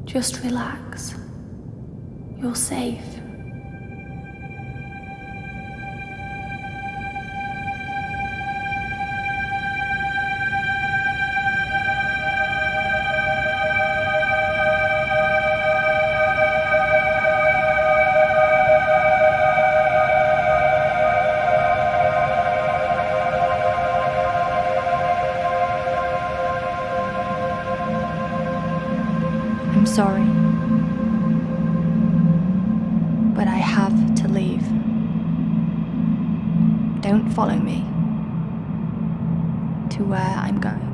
Just relax. You're safe. I'm sorry, but I have to leave. Don't follow me to where I'm going.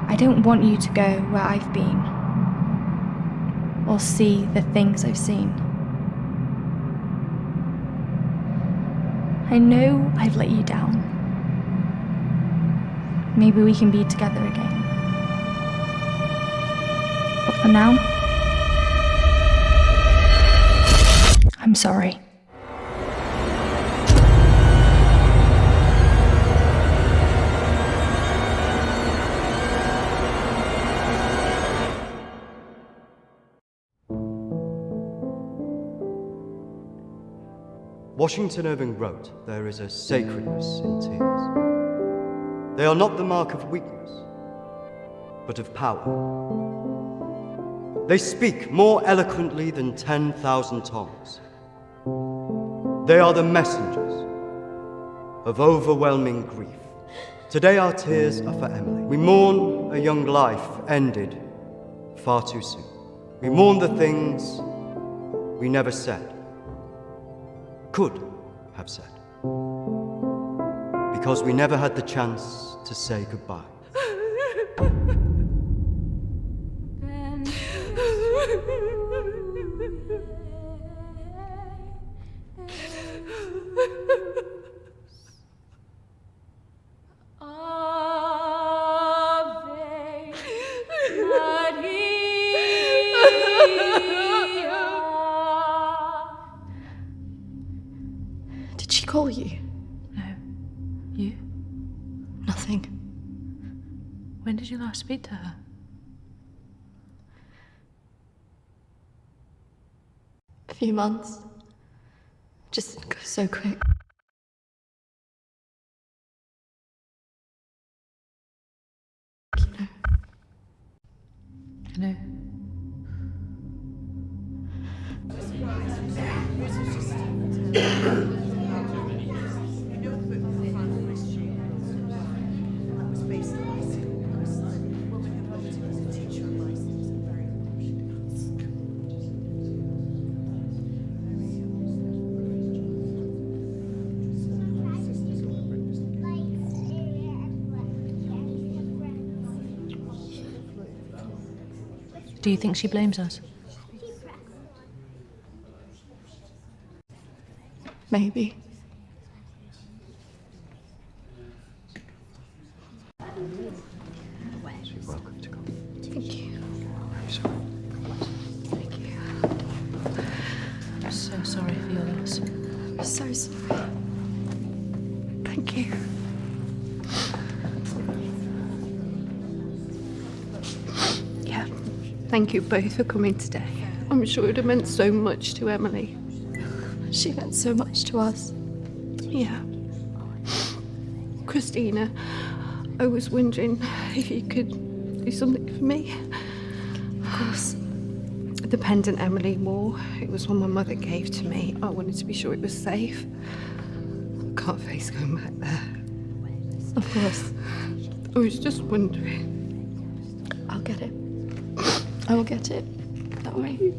I don't want you to go where I've been or see the things I've seen. I know I've let you down. Maybe we can be together again. But for now, I'm sorry. Washington Irving wrote, "There is a sacredness in tears. They are not the mark of weakness, but of power. They speak more eloquently than 10,000 tongues. They are the messengers of overwhelming grief. Today our tears are for Emily. We mourn a young life ended far too soon. We mourn the things we never said, could have said, because we never had the chance to say goodbye. Did she call you? No. You? Nothing. When did you last speak to her? A few months. Just goes so quick. I know. Do you think she blames us? Maybe. You're welcome to come. Thank you. I'm sorry. Thank you. I'm so sorry for your loss. I'm so sorry. Thank you. Yeah. Thank you both for coming today. I'm sure it would have meant so much to Emily. She meant so much to us. Yeah. Christina, I was wondering if you could do something for me. Of course. The pendant Emily wore, it was one my mother gave to me. I wanted to be sure it was safe. I can't face going back there. Of course. I was just wondering. I'll get it. I will get it. Don't worry.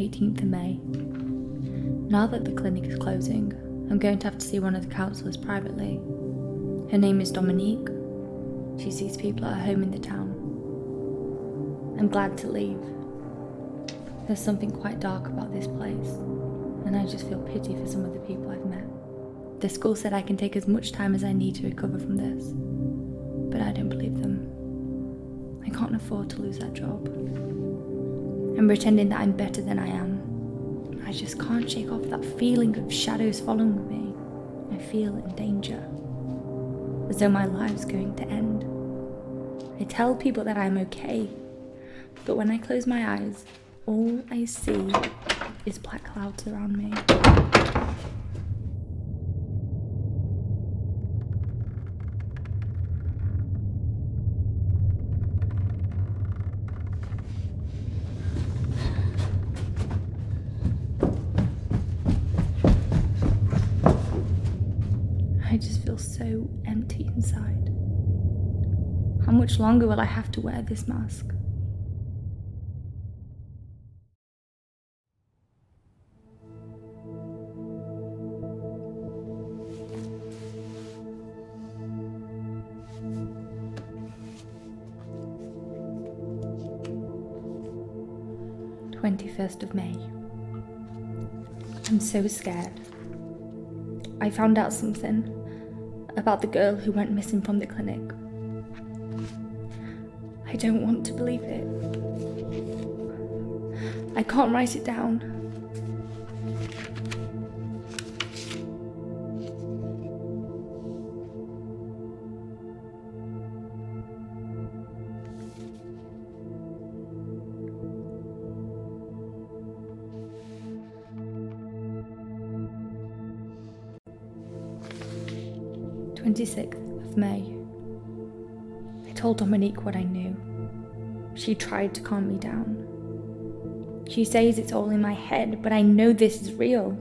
18th of May. Now that the clinic is closing, I'm going to have to see one of the counsellors privately. Her name is Dominique. She sees people at her home in the town. I'm glad to leave. There's something quite dark about this place, and I just feel pity for some of the people I've met. The school said I can take as much time as I need to recover from this, but I don't believe them. I can't afford to lose that job. I'm pretending that I'm better than I am. I just can't shake off that feeling of shadows following me. I feel in danger, as though my life's going to end. I tell people that I'm okay, but when I close my eyes, all I see is black clouds around me. I just feel so empty inside. How much longer will I have to wear this mask? of May. I'm so scared. I found out something about the girl who went missing from the clinic. I don't want to believe it. I can't write it down. of May. I told Dominique what I knew. She tried to calm me down. She says it's all in my head, but I know this is real.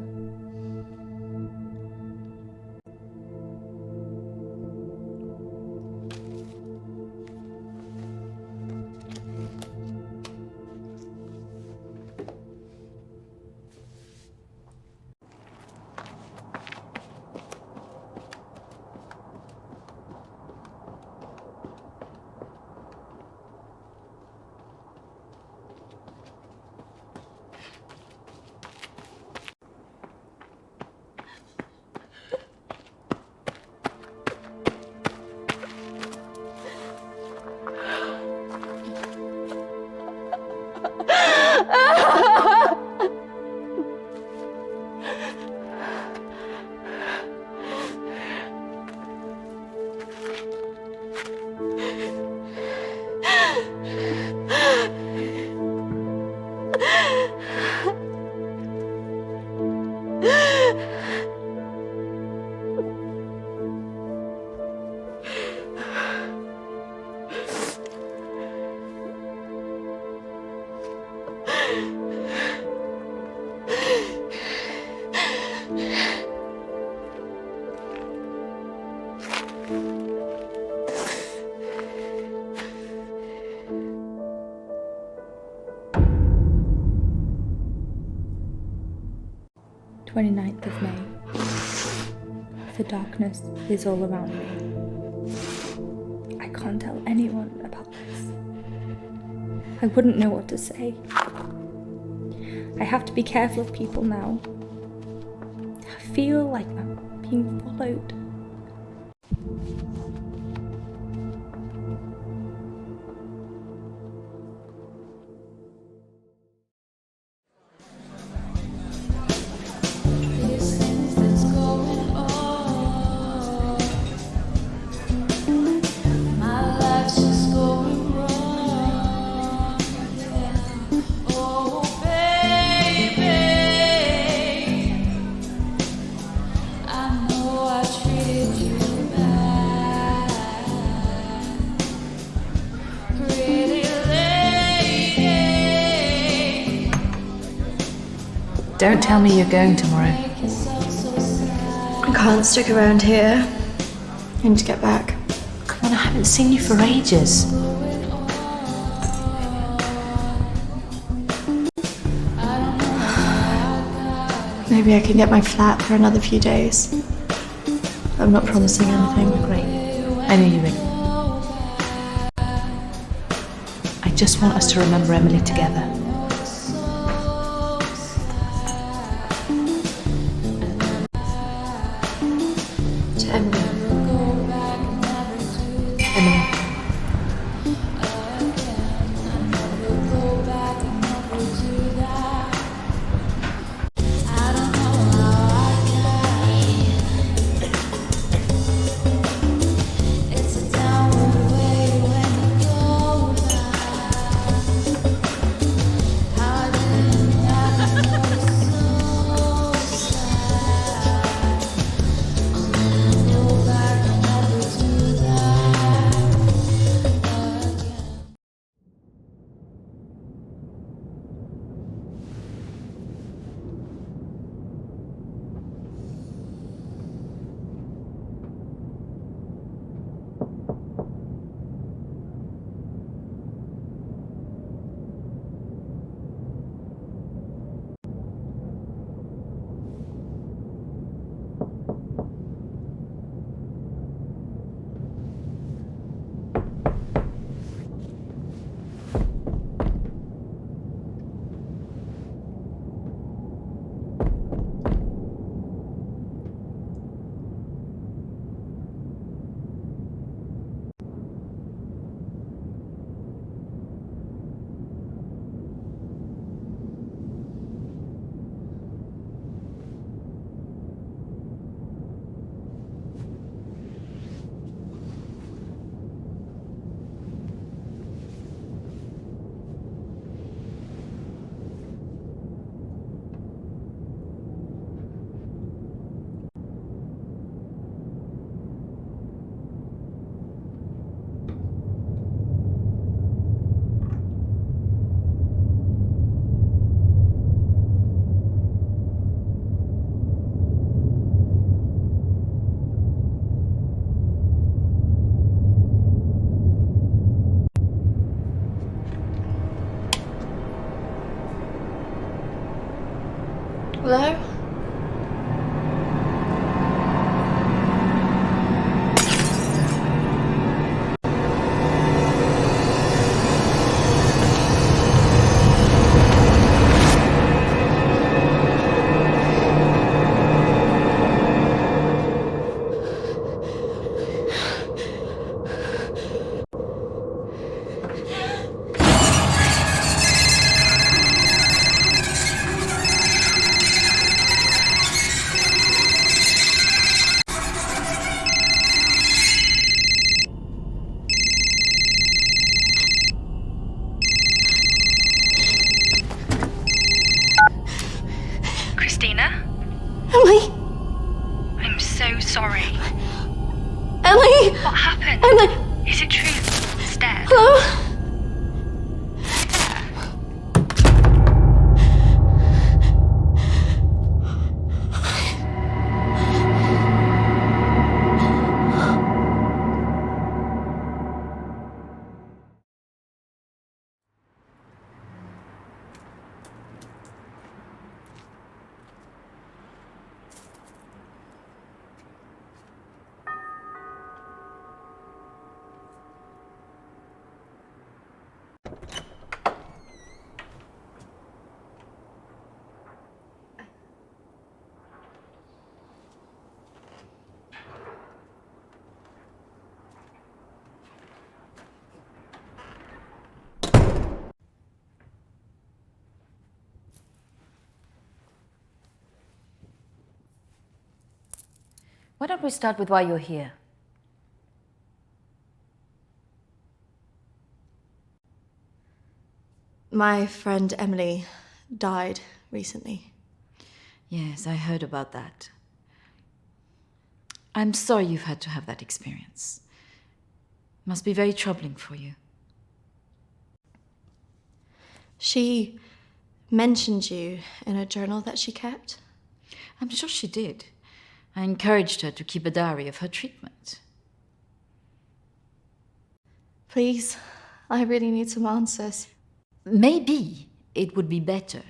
of May. The darkness is all around me. I can't tell anyone about this. I wouldn't know what to say. I have to be careful of people now. I feel like I'm being followed. Don't tell me you're going tomorrow. I can't stick around here. I need to get back. Come on, I haven't seen you for ages. maybe I can get my flat for another few days. I'm not promising anything. Great. I know you're ready. I just want us to remember Emily together. To Emily. Emily. Hello? Christina? Emily! I'm so sorry. Emily! What happened? Emily! Is it true? It's dead. Hello? Why don't we start with why you're here? My friend Emily died recently. Yes, I heard about that. I'm sorry you've had to have that experience. Must be very troubling for you. She mentioned you in a journal that she kept. I'm sure she did. I encouraged her to keep a diary of her treatment. Please, I really need some answers. Maybe it would be better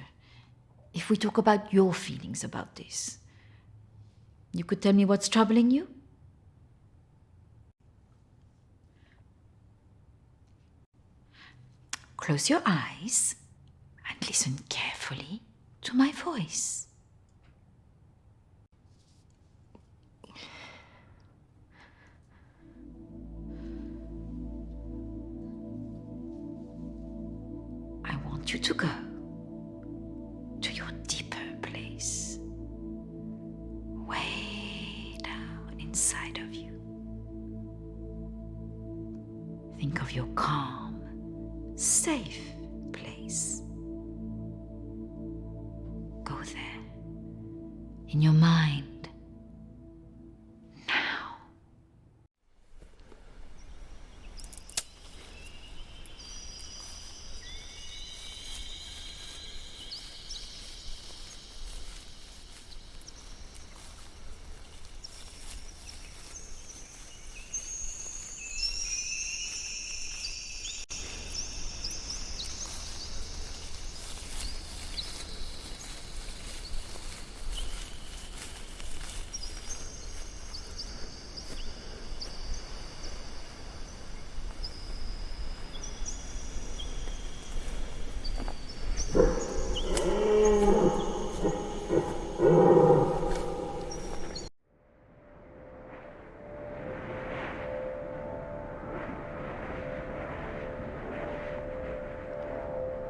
if we talk about your feelings about this, you could tell me what's troubling you? Close your eyes and listen carefully to my voice. I want you to go to your deeper place, way down inside of you. Think of your calm, safe place. Go there, in your mind, now.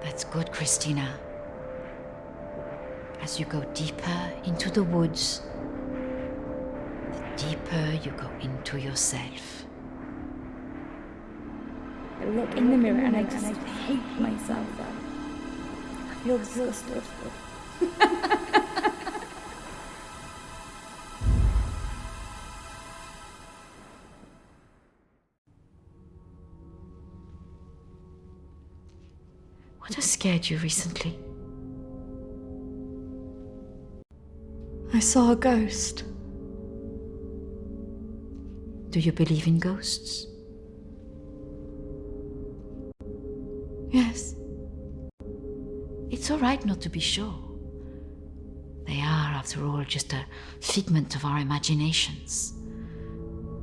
That's good, Christina. As you go deeper into the woods, the deeper you go into yourself. I look in the mirror and I just hate myself. I feel disgusted. What has scared you recently? I saw a ghost. Do you believe in ghosts? Yes. It's all right not to be sure. They are, after all, just a figment of our imaginations.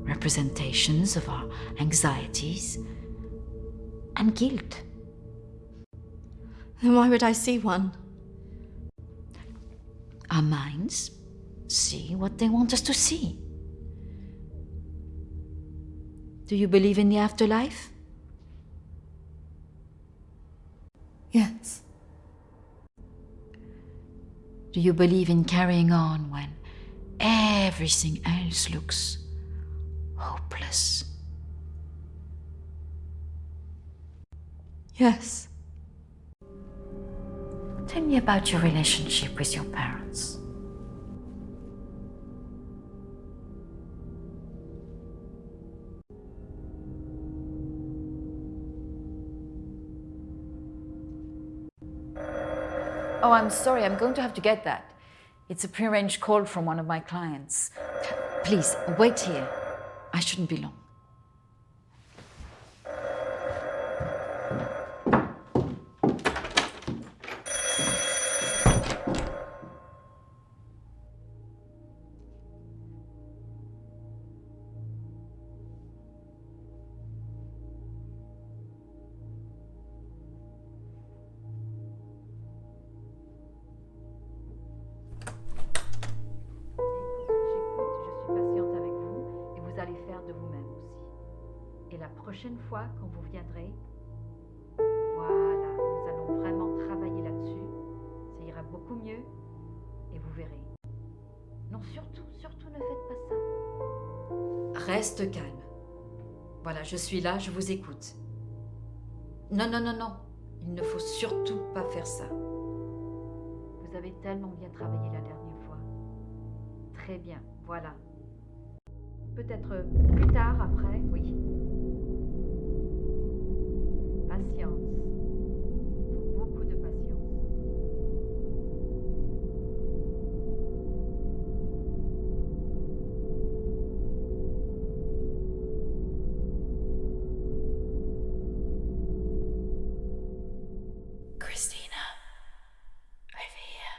Representations of our anxieties and guilt. Then why would I see one? Our minds see what they want us to see. Do you believe in the afterlife? Yes. Do you believe in carrying on when everything else looks hopeless? Yes. Tell me about your relationship with your parents. Oh, I'm sorry, I'm going to have to get that. It's a prearranged call from one of my clients. Please, wait here. I shouldn't be long. Et la prochaine fois quand vous viendrez, voilà, nous allons vraiment travailler là-dessus. Ça ira beaucoup mieux et vous verrez. Non, surtout ne faites pas ça. Reste calme. Voilà, je suis là, je vous écoute. Non. Il ne faut surtout pas faire ça. Vous avez tellement bien travaillé la dernière fois. Très bien, voilà. Peut-être plus tard, après, oui. Patience. Beaucoup de patience. Christina, over here.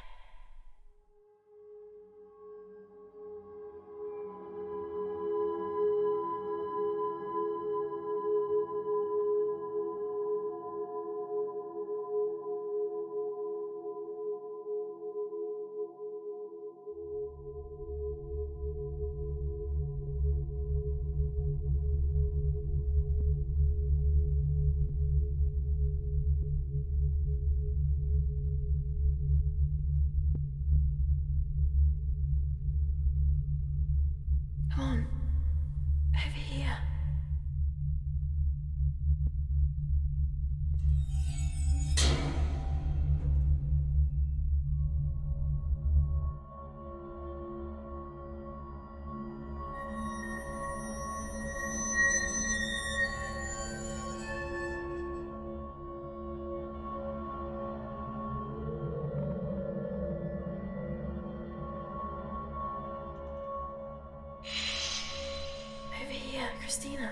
Christina.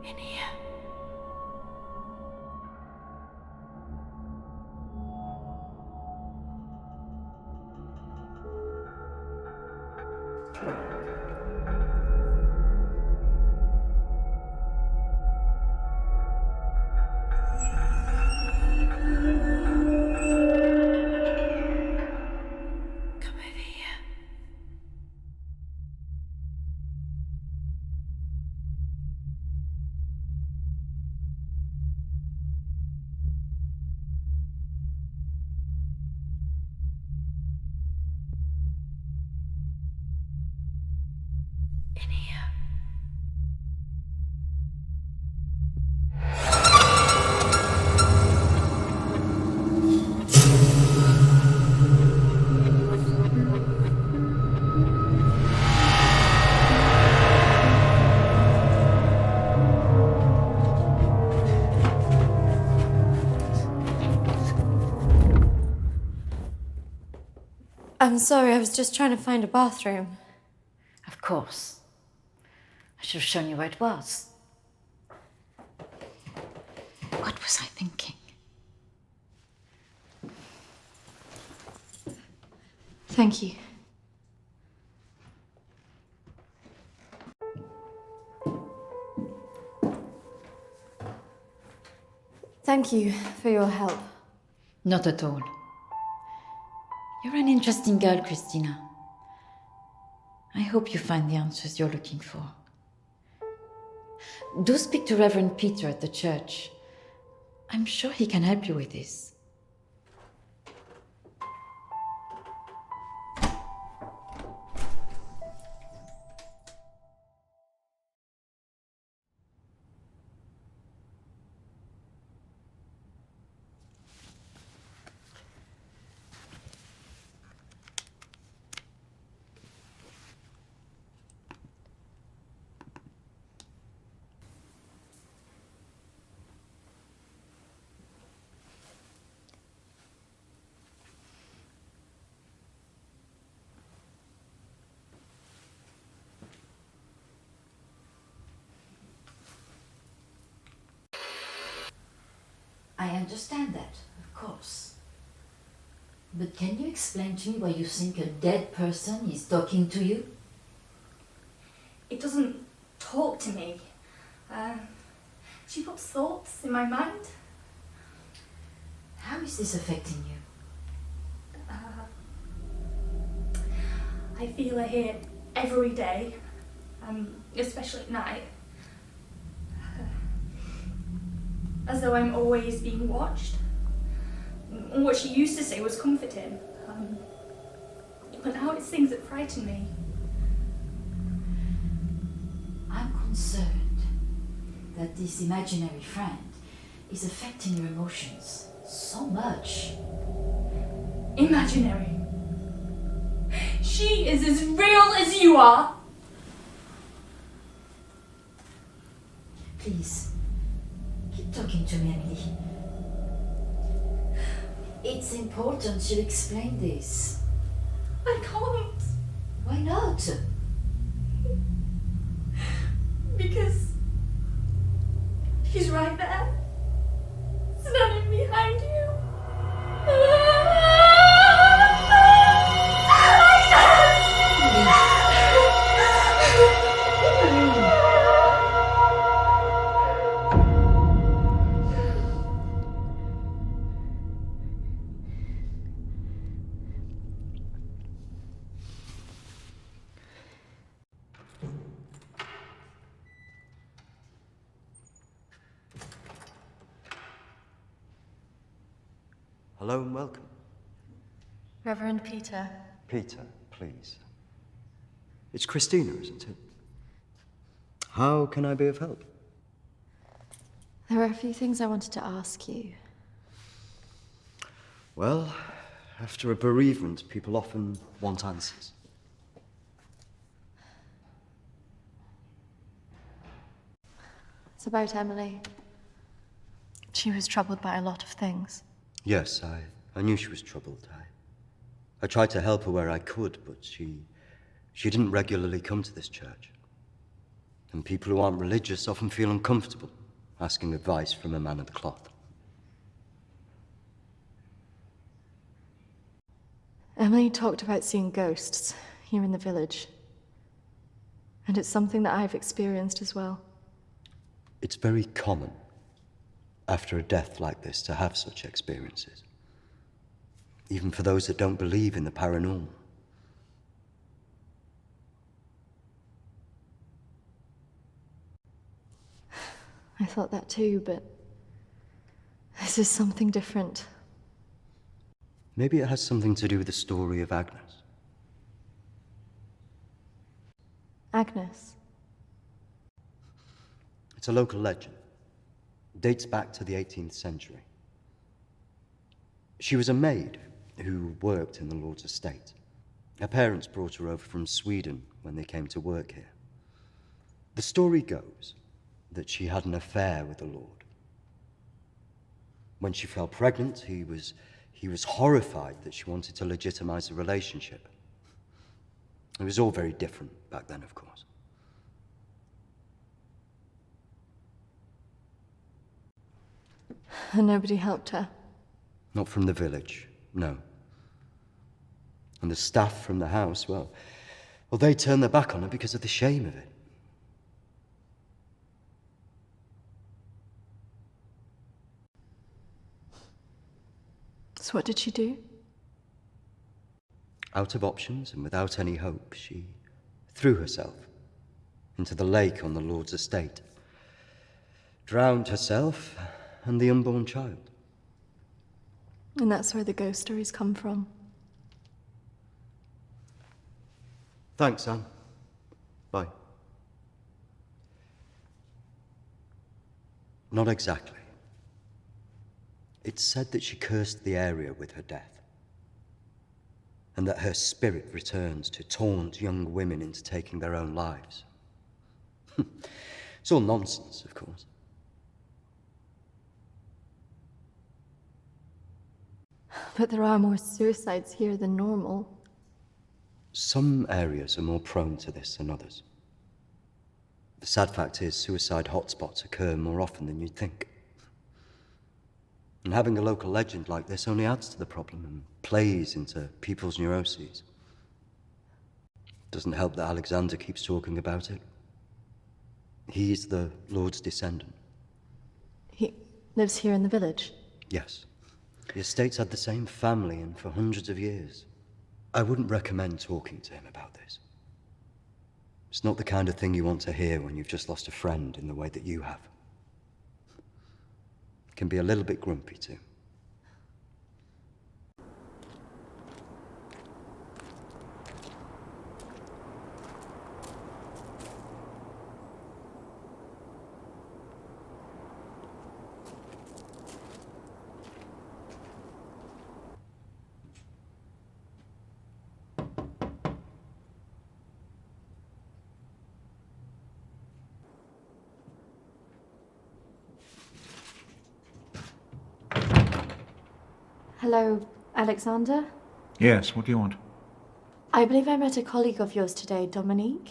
In here. Come over here. In here. I'm sorry, I was just trying to find a bathroom. Of course. I should have shown you where it was. What was I thinking? Thank you. Thank you for your help. Not at all. You're an interesting girl, Christina. I hope you find the answers you're looking for. Do speak to Reverend Peter at the church. I'm sure he can help you with this. I understand that, of course. But can you explain to me why you think a dead person is talking to you? It doesn't talk to me. She puts thoughts in my mind. How is this affecting you? I feel her here every day, especially at night. As though I'm always being watched. What she used to say was comforting. But now it's things that frighten me. I'm concerned that this imaginary friend is affecting your emotions so much. Imaginary. She is as real as you are. Please, keep talking to me, Emily. It's important you explain this. I can't. Why not? Because she's right there, standing behind you. Hello and welcome. Reverend Peter. Peter, please. It's Christina, isn't it? How can I be of help? There were a few things I wanted to ask you. Well, after a bereavement, people often want answers. It's about Emily. She was troubled by a lot of things. Yes, I knew she was troubled. I tried to help her where I could, but she didn't regularly come to this church. And people who aren't religious often feel uncomfortable asking advice from a man of the cloth. Emily talked about seeing ghosts here in the village. And it's something that I've experienced as well. It's very common after a death like this to have such experiences. Even for those that don't believe in the paranormal. I thought that too, but this is something different. Maybe it has something to do with the story of Agnes. Agnes. It's a local legend. It dates back to the 18th century. She was a maid who worked in the Lord's estate. Her parents brought her over from Sweden when they came to work here. The story goes that she had an affair with the Lord. When she fell pregnant, he was horrified that she wanted to legitimize the relationship. It was all very different back then, of course. And nobody helped her. Not from the village, no. And the staff from the house, well, they turned their back on her because of the shame of it. So what did she do? Out of options and without any hope, she threw herself into the lake on the Lord's estate, drowned herself and the unborn child. And that's where the ghost stories come from. Thanks, Anne. Bye. Not exactly. It's said that she cursed the area with her death, and that her spirit returns to taunt young women into taking their own lives. It's all nonsense, of course. But there are more suicides here than normal. Some areas are more prone to this than others. The sad fact is, suicide hotspots occur more often than you'd think. And having a local legend like this only adds to the problem and plays into people's neuroses. Doesn't help that Alexander keeps talking about it. He's the Lord's descendant. He lives here in the village? Yes. The estate's had the same family and for hundreds of years. I wouldn't recommend talking to him about this. It's not the kind of thing you want to hear when you've just lost a friend in the way that you have. It can be a little bit grumpy too. Hello, Alexander? Yes, what do you want? I believe I met a colleague of yours today, Dominique.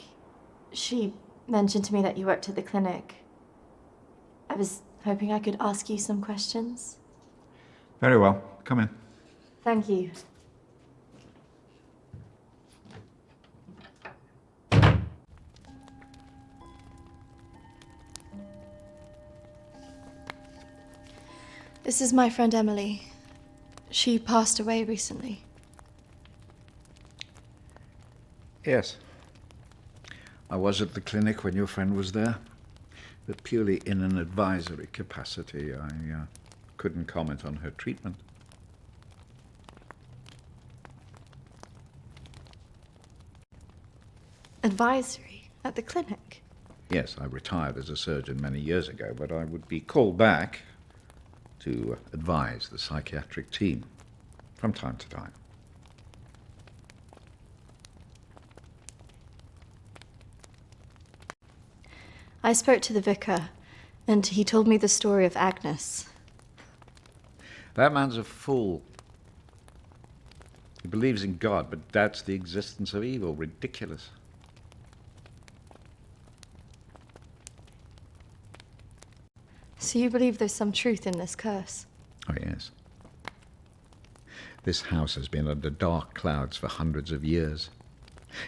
She mentioned to me that you worked at the clinic. I was hoping I could ask you some questions. Very well. Come in. Thank you. This is my friend Emily. She passed away recently. Yes. I was at the clinic when your friend was there, but purely in an advisory capacity. I couldn't comment on her treatment. Advisory? At the clinic? Yes, I retired as a surgeon many years ago, but I would be called back to advise the psychiatric team from time to time. I spoke to the vicar, And he told me the story of Agnes. That man's a fool. He believes in God, but doubts the existence of evil. Ridiculous. So you believe there's some truth in this curse? Oh, yes. This house has been under dark clouds for hundreds of years.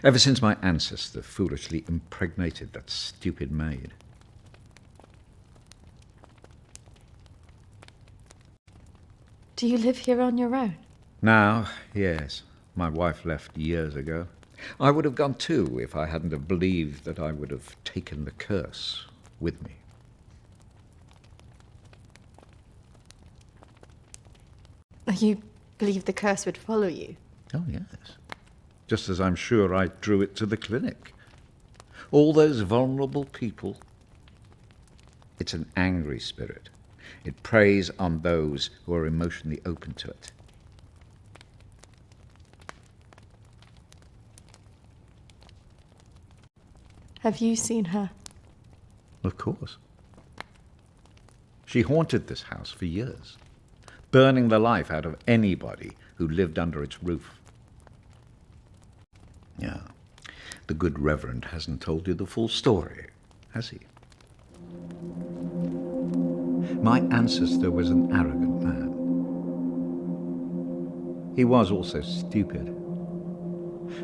Ever since my ancestor foolishly impregnated that stupid maid. Do you live here on your own? Now, yes. My wife left years ago. I would have gone too if I hadn't have believed that I would have taken the curse with me. You believe the curse would follow you? Oh, yes. Just as I'm sure I drew it to the clinic. All those vulnerable people. It's an angry spirit. It preys on those who are emotionally open to it. Have you seen her? Of course. She haunted this house for years, burning the life out of anybody who lived under its roof. Yeah, the good Reverend hasn't told you the full story, has he? My ancestor was an arrogant man. He was also stupid.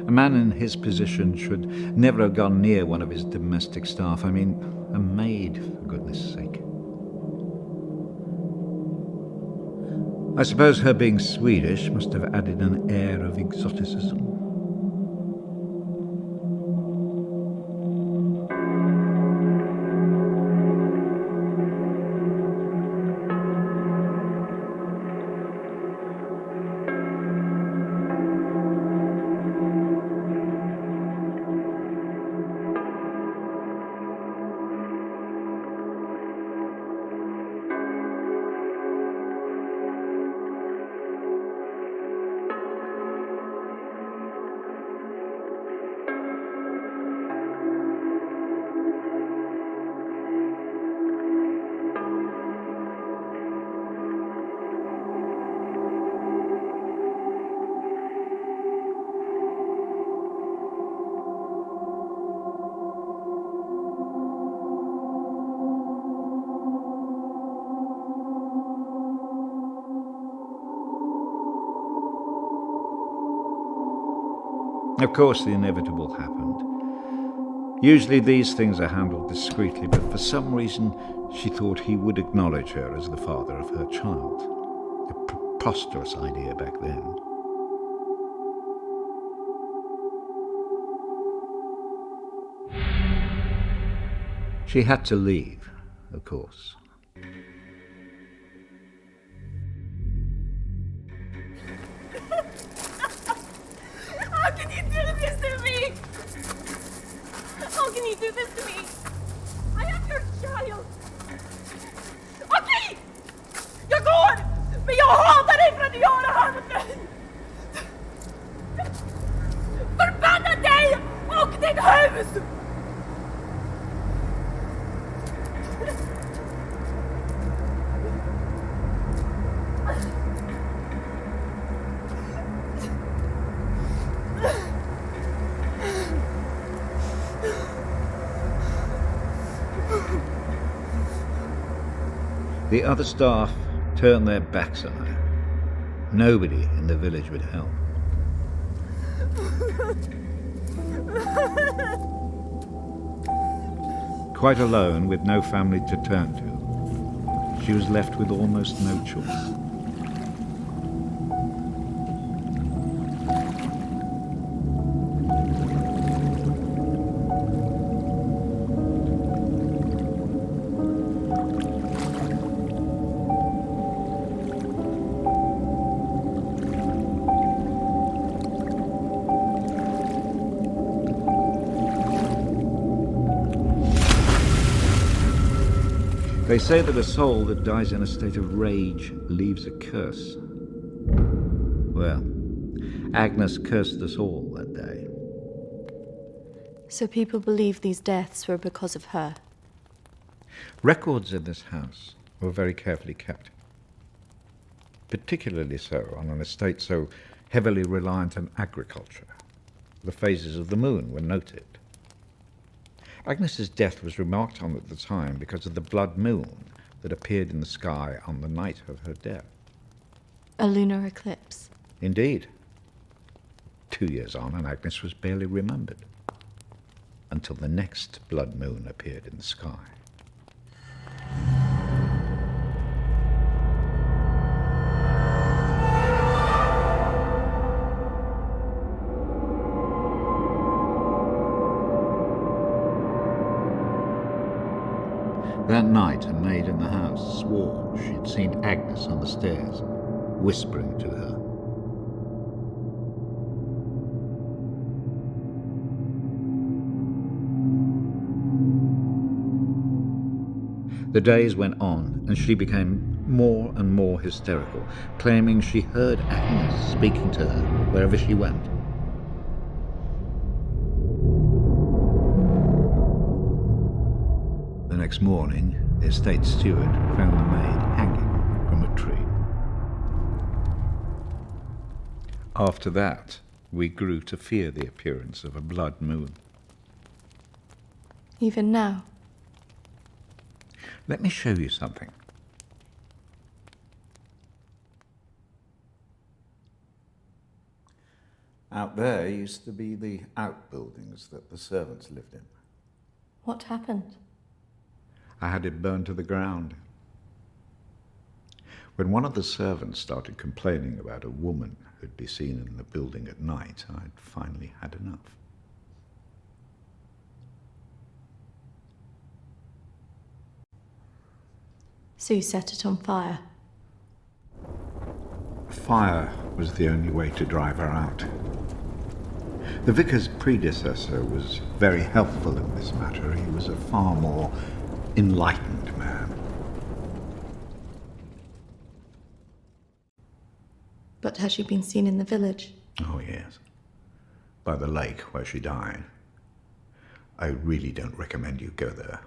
A man in his position should never have gone near one of his domestic staff. I mean, a maid, for goodness sake. I suppose her being Swedish must have added an air of exoticism. Of course, the inevitable happened. Usually these things are handled discreetly, but for some reason she thought he would acknowledge her as the father of her child. A preposterous idea back then. She had to leave, of course. How can you do this to me? How can you do this to me? I am your child. Okej! Jag går! Men jag hatar dig för att du gör det här mot mig! Förbanna dig och ditt hus! The other staff turned their backs on her. Nobody in the village would help. Quite alone, with no family to turn to, she was left with almost no choice. They say that a soul that dies in a state of rage leaves a curse. Well, Agnes cursed us all that day. So people believe these deaths were because of her. Records in this house were very carefully kept, particularly so on an estate so heavily reliant on agriculture. The phases of the moon were noted. Agnes's death was remarked on at the time because of the blood moon that appeared in the sky on the night of her death. A lunar eclipse. Indeed. 2 years on, and Agnes was barely remembered, until the next blood moon appeared in the sky. That night, a maid in the house swore she'd seen Agnes on the stairs, whispering to her. The days went on, and she became more and more hysterical, claiming she heard Agnes speaking to her wherever she went. The next morning, the estate steward found the maid hanging from a tree. After that, we grew to fear the appearance of a blood moon. Even now? Let me show you something. Out there used to be the outbuildings that the servants lived in. What happened? I had it burned to the ground. When one of the servants started complaining about a woman who'd be seen in the building at night, I'd finally had enough. So you set it on fire? Fire was the only way to drive her out. The vicar's predecessor was very helpful in this matter. He was a far more enlightened man. But has she been seen in the village? Oh, yes. By the lake where she died. I really don't recommend you go there.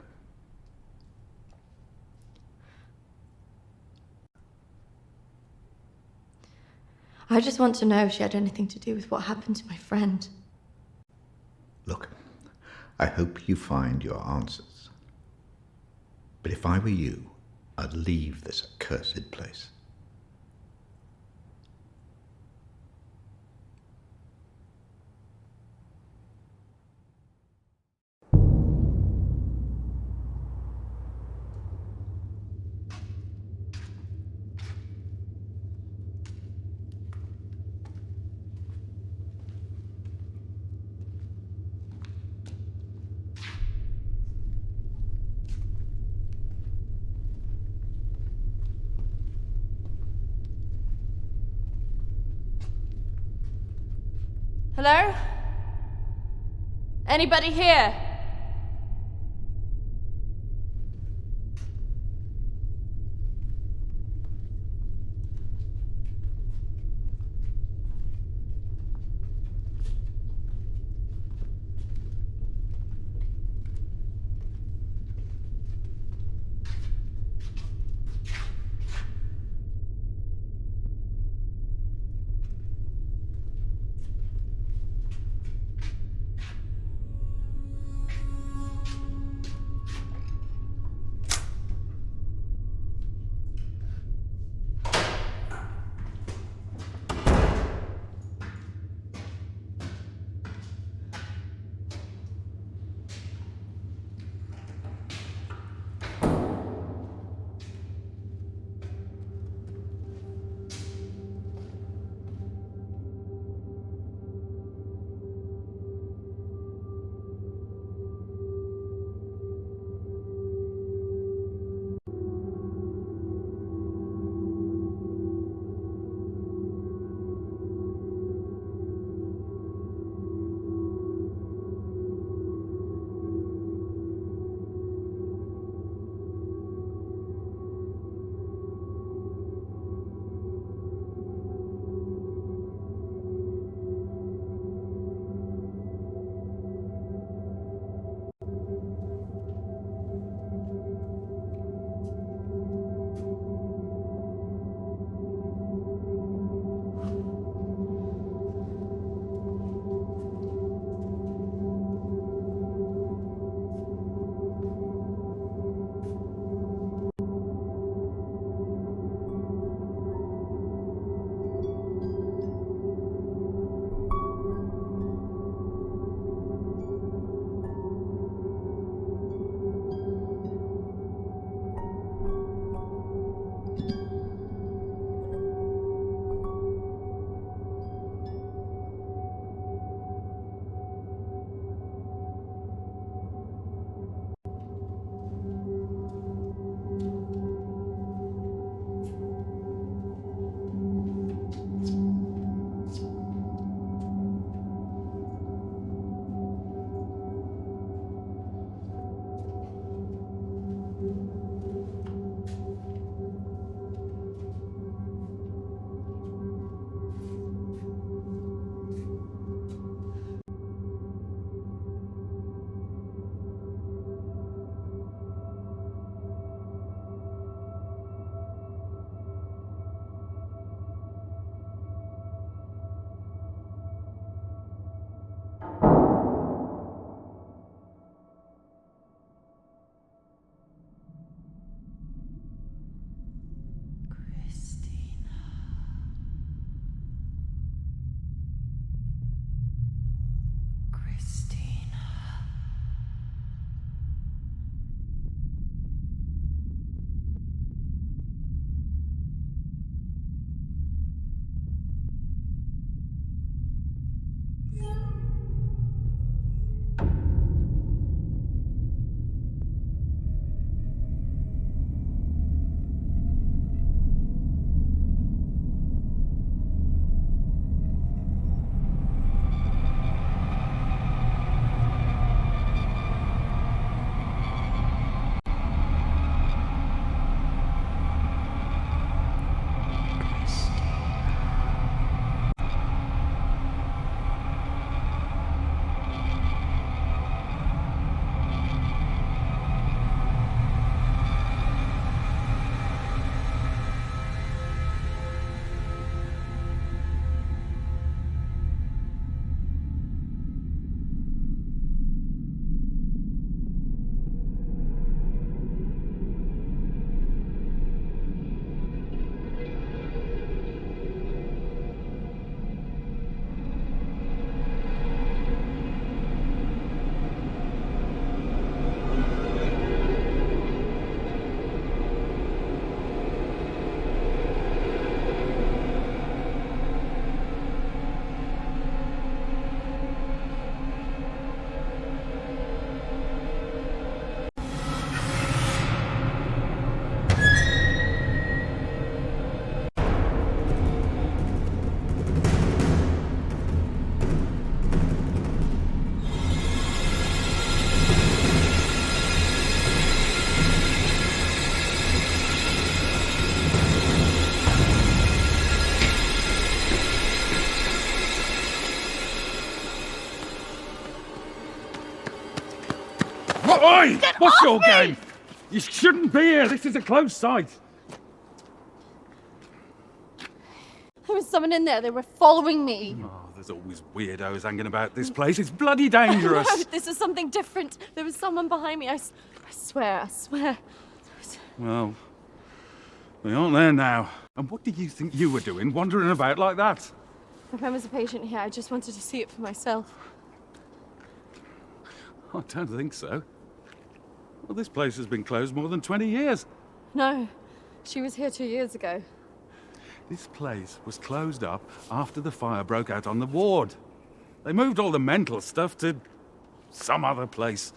I just want to know if she had anything to do with what happened to my friend. Look, I hope you find your answers. But if I were you, I'd leave this accursed place. Hello? Anybody here? Oi! What's off your me! game? You shouldn't be here. This is a closed site. There was someone in there. They were following me. Oh, there's always weirdos hanging about this place. It's bloody dangerous. No, this is something different. There was someone behind me. I swear. Well, we aren't there now. And what did you think you were doing, wandering about like that? My friend was a patient here. I just wanted to see it for myself. I don't think so. Well, this place has been closed more than 20 years. No, she was here 2 years ago. This place was closed up after the fire broke out on the ward. They moved all the mental stuff to some other place.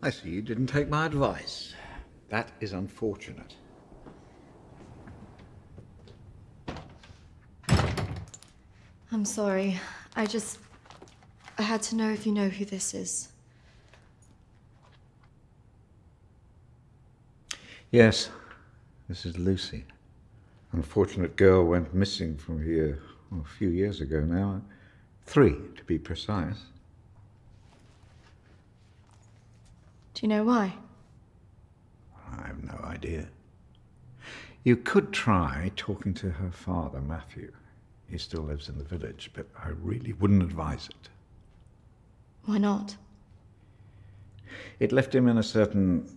I see you didn't take my advice. That is unfortunate. I'm sorry. I had to know if you know who this is. Yes, this is Lucy. Unfortunate girl went missing from here a few years ago now. 3, to be precise. Do you know why? I have no idea. You could try talking to her father, Matthew. He still lives in the village, but I really wouldn't advise it. Why not? It left him in a certain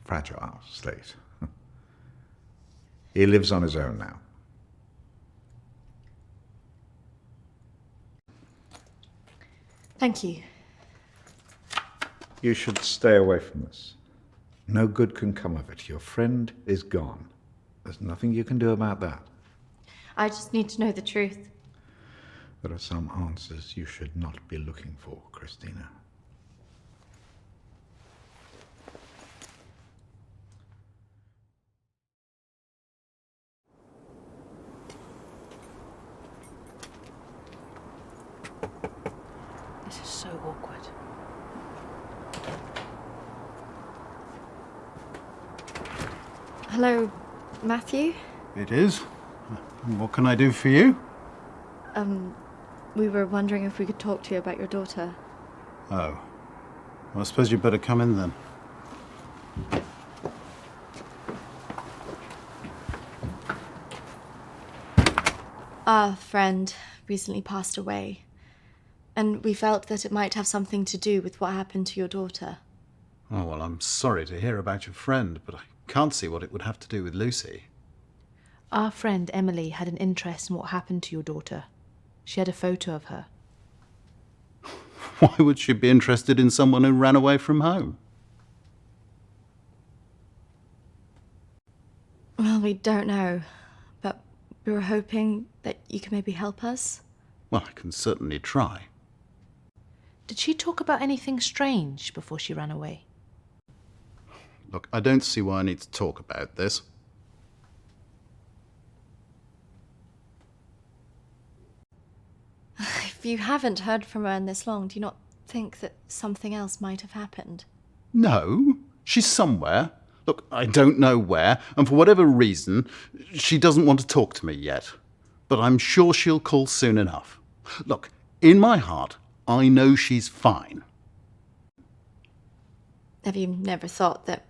fragile state. He lives on his own now. Thank you. You should stay away from this. No good can come of it. Your friend is gone. There's nothing you can do about that. I just need to know the truth. There are some answers you should not be looking for, Christina. This is so awkward. Hello, Matthew? It is. What can I do for you? We were wondering if we could talk to you about your daughter. Oh. Well, I suppose you'd better come in then. Our friend recently passed away, and we felt that it might have something to do with what happened to your daughter. Oh, well, I'm sorry to hear about your friend, but I can't see what it would have to do with Lucy. Our friend Emily had an interest in what happened to your daughter. She had a photo of her. Why would she be interested in someone who ran away from home? Well, we don't know, but we were hoping that you could maybe help us. Well, I can certainly try. Did she talk about anything strange before she ran away? Look, I don't see why I need to talk about this. If you haven't heard from her in this long, do you not think that something else might have happened? No, she's somewhere. Look, I don't know where, and for whatever reason, she doesn't want to talk to me yet. But I'm sure she'll call soon enough. Look, in my heart, I know she's fine. Have you never thought that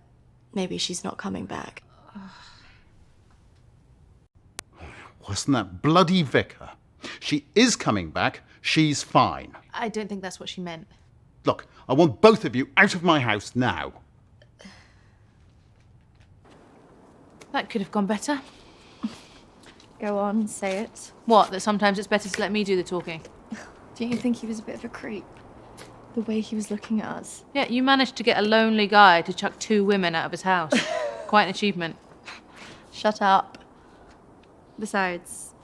maybe she's not coming back? Wasn't that bloody vicar? She is coming back. She's fine. I don't think that's what she meant. Look, I want both of you out of my house now. That could have gone better. Go on, say it. What, that sometimes it's better to let me do the talking? Don't you think he was a bit of a creep? The way he was looking at us. Yeah, you managed to get a lonely guy to chuck 2 women out of his house. Quite an achievement. Shut up. Besides,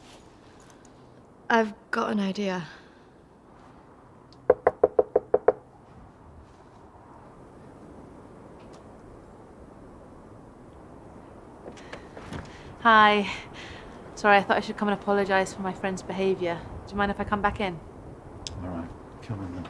I've got an idea. Hi. Sorry, I thought I should come and apologise for my friend's behaviour. Do you mind if I come back in? All right, come in then.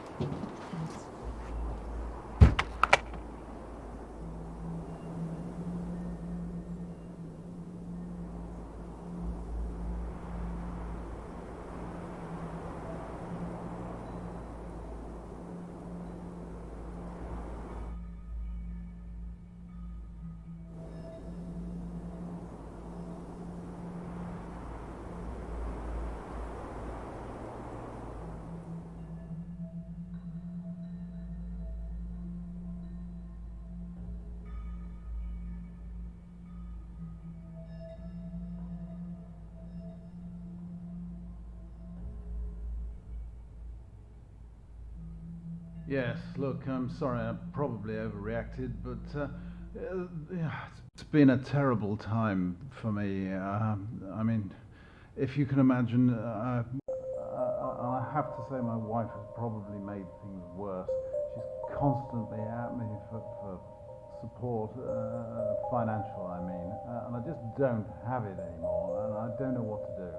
Yes, look, I'm sorry, I probably overreacted, but it's been a terrible time for me. I mean, if you can imagine, I have to say my wife has probably made things worse. She's constantly at me for support, financial, I mean, and I just don't have it anymore, and I don't know what to do.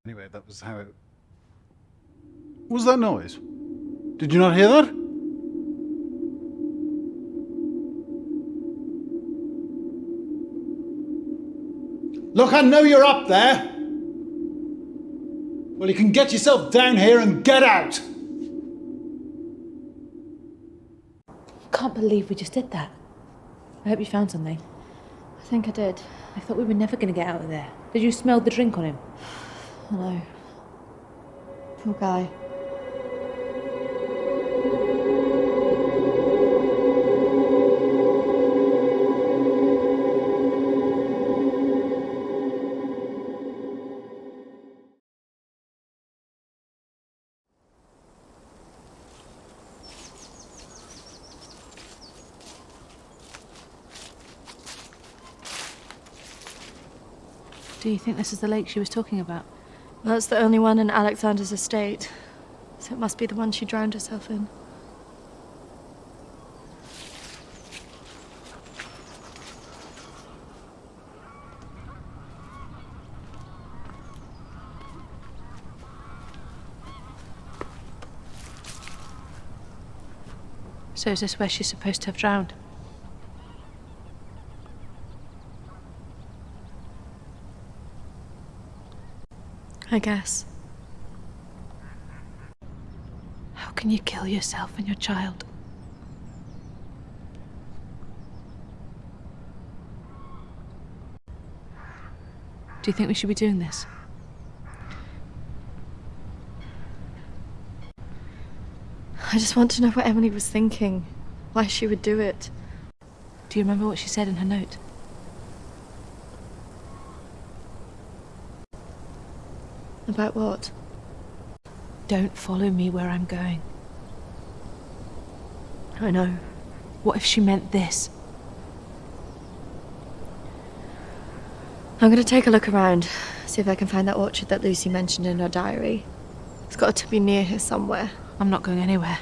Anyway, that was how it... What was that noise? Did you not hear that? Look, I know you're up there. Well, you can get yourself down here and get out. Can't believe we just did that. I hope you found something. I think I did. I thought we were never going to get out of there. Did you smell the drink on him? Hello. Poor guy. Do you think this is the lake she was talking about? That's the only one in Alexander's estate, so it must be the one she drowned herself in. So is this where she's supposed to have drowned? I guess. How can you kill yourself and your child? Do you think we should be doing this? I just want to know what Emily was thinking. Why she would do it. Do you remember what she said in her note? About what? Don't follow me where I'm going. I know. What if she meant this? I'm gonna take a look around, see if I can find that orchard that Lucy mentioned in her diary. It's got to be near here somewhere. I'm not going anywhere.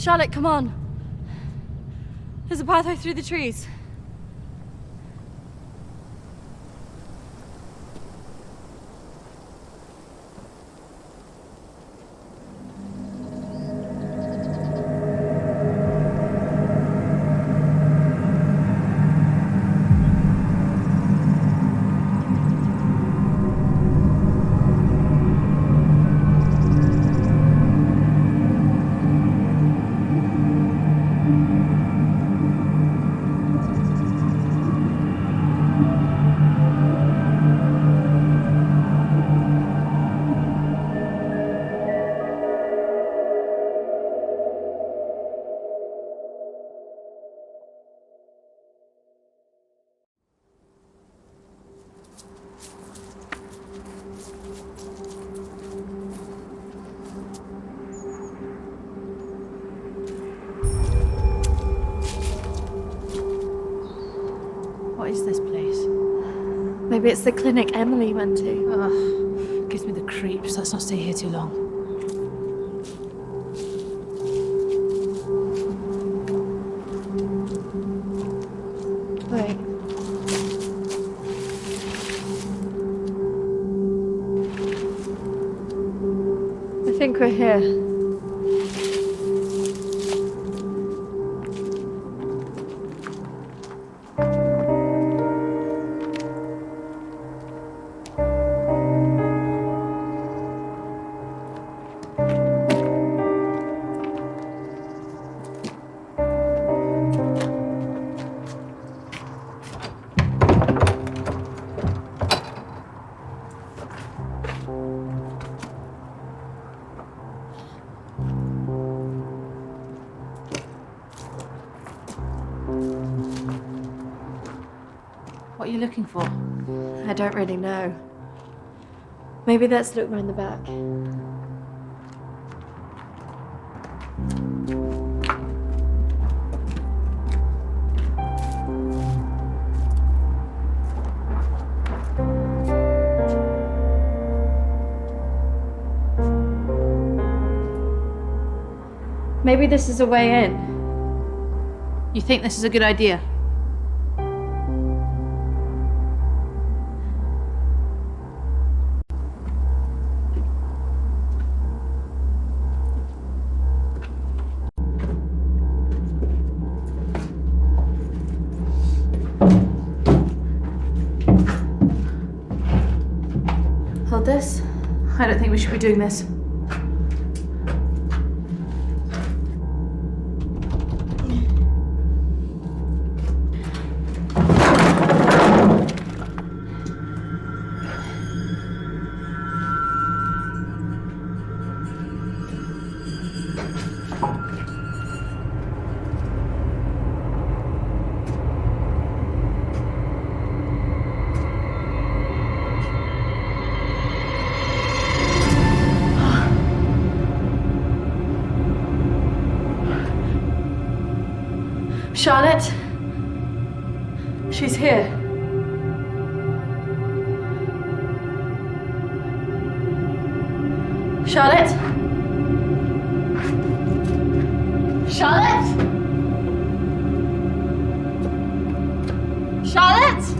Charlotte, come on. There's a pathway through the trees. What is this place? Maybe it's the clinic Emily went to. Ugh, gives me the creeps. Let's not stay here too long. Wait. I think we're here. What are you looking for? I don't really know. Maybe let's look round the back. Maybe this is a way in. You think this is a good idea? Hold this. I don't think we should be doing this. Charlotte? She's here. Charlotte? Charlotte? Charlotte?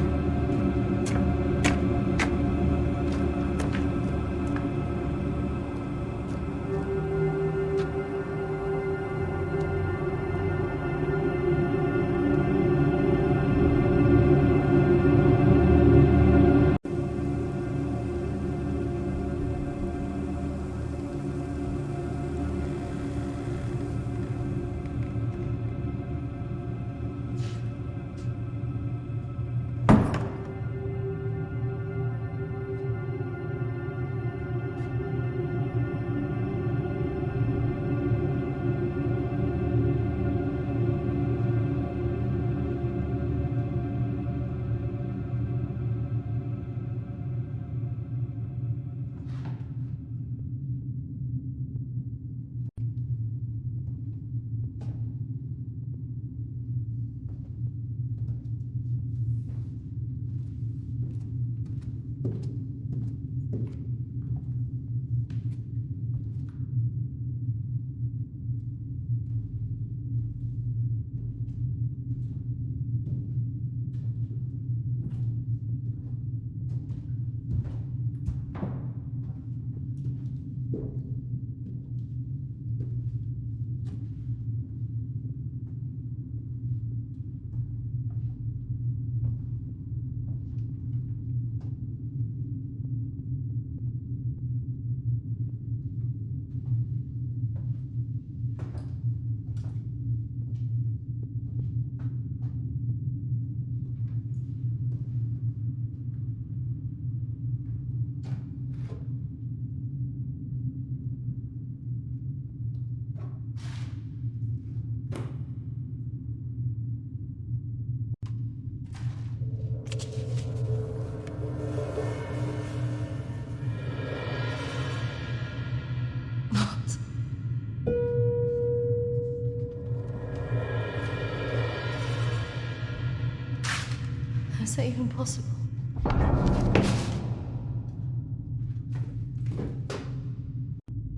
Is that even possible?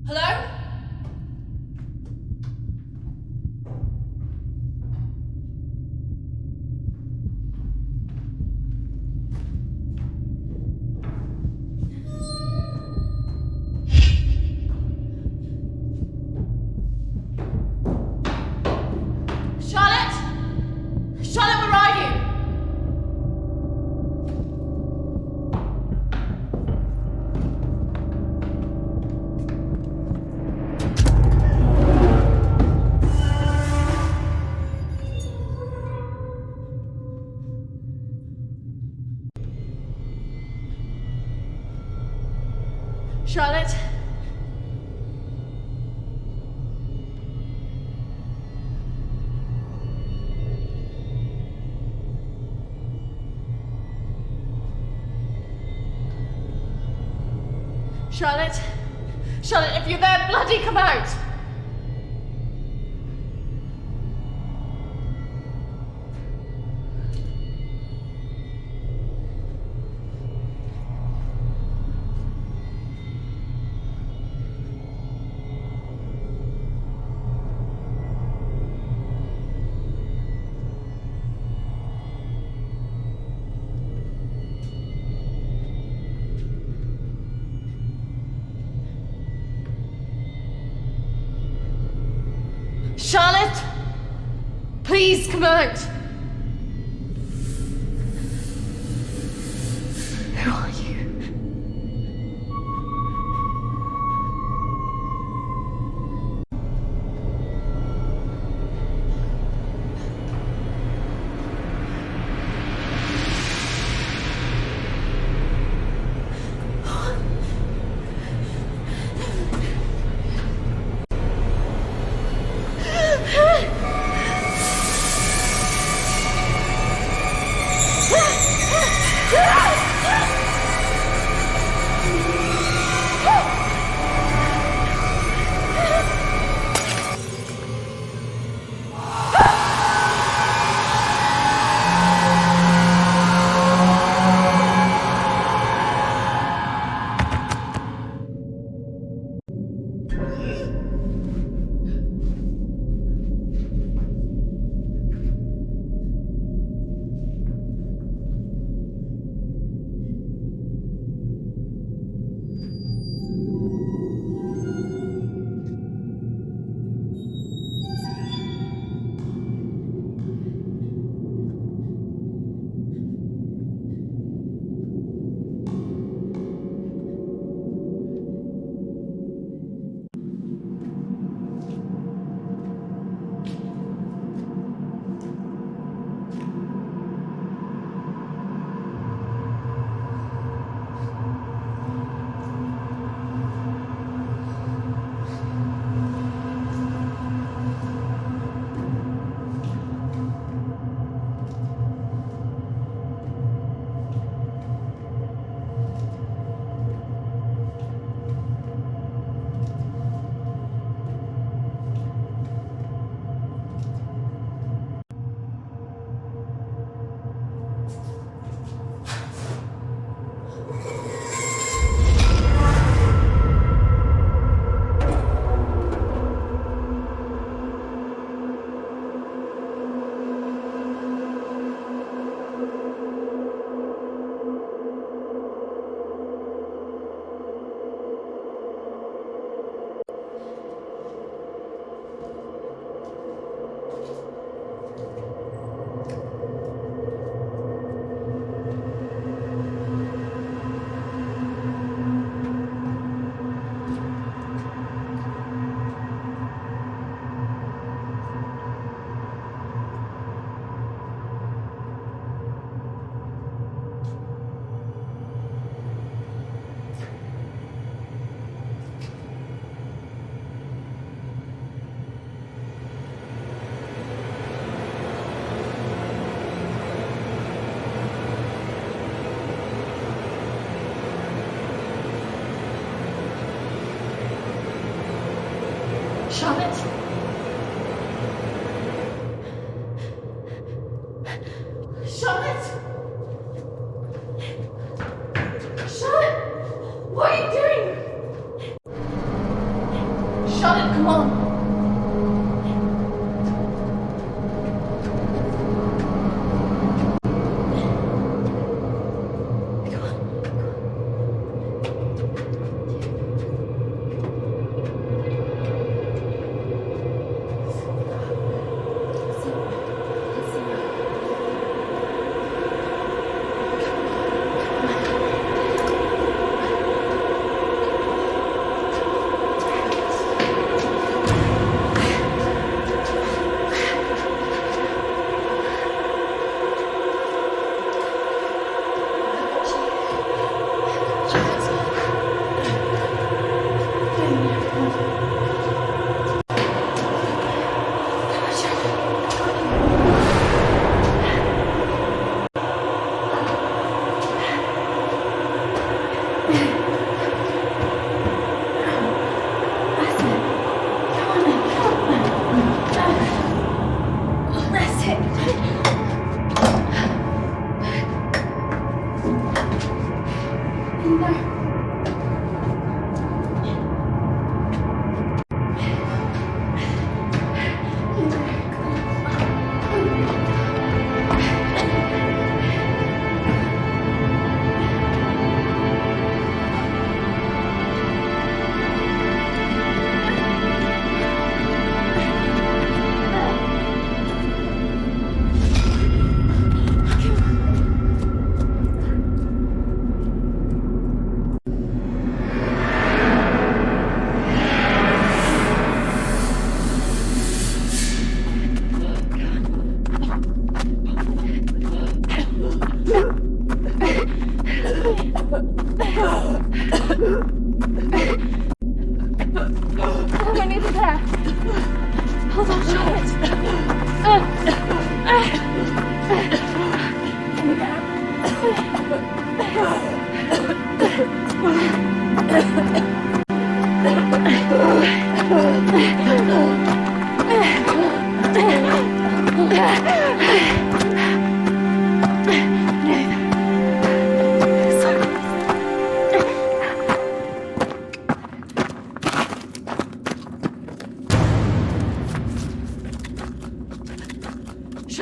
Hello? Charlotte? Charlotte, where are you? Charlotte? Charlotte? Charlotte, if you're there, bloody come out! Charlotte! Please come out! Who are you? Hold on, Charlotte!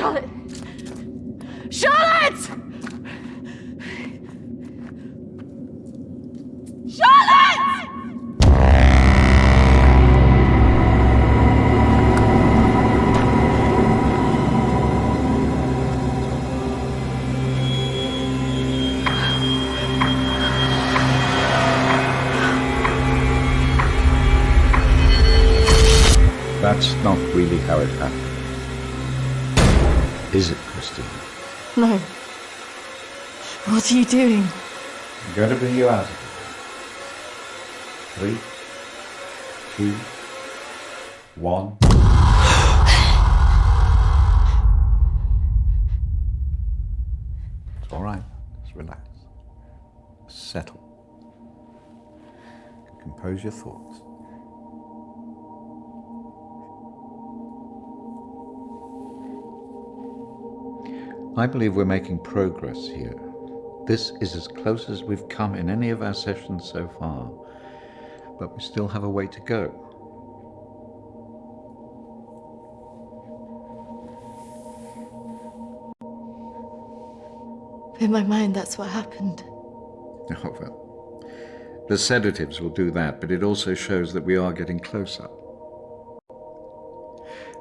Charlotte! Charlotte! That's not really how it happened. Is it, Christine? No. What are you doing? I'm going to bring you out of it. 3, 2, 1. It's all right. Just relax. Settle. Compose your thoughts. I believe we're making progress here. This is as close as we've come in any of our sessions so far, but we still have a way to go. In my mind, that's what happened. Oh, well. The sedatives will do that, but it also shows that we are getting closer.